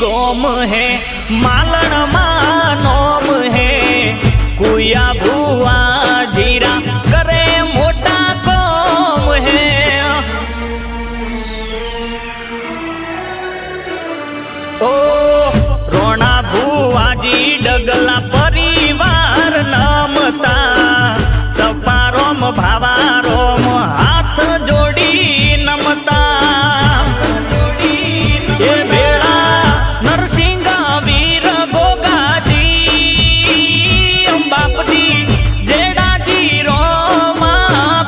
गोम है मालन नोम है कुया भुआ जीरा करे मोटा कोम है ओ रोना भुआ जी डगला परिवार नमता सपारोम भावारोम हाथ जोड़ी नमता ये बेड़ा नरसिंह वीर गोगाजी बापजी जेड़ा जी रोमा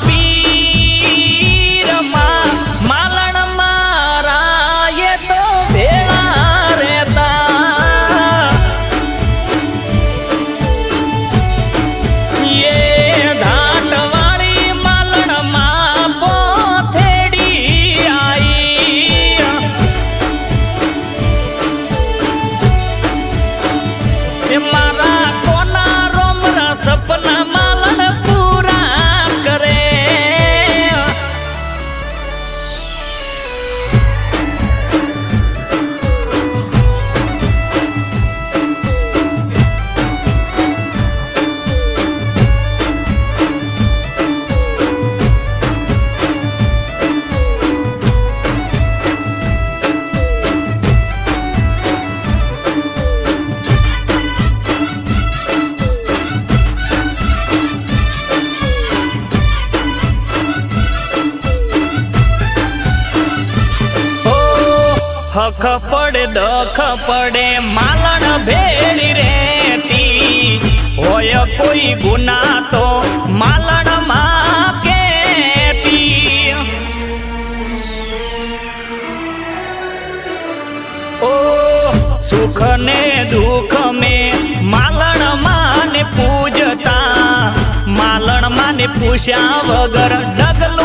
पीर मालन मारा ये तो बेड़ा रहता ये घाट वाली मालन माँ पोथेड़ी आई मारा कोना रोमरा सपना मालन पूरा करे हक पड़े दख पड़े मालन भेड़ी रहती होय कोई गुना तो मालन माँ कहती ओ सुख ने दुख में मालन माँ ने पूजता मालन माँ ने पूछा वगर डगल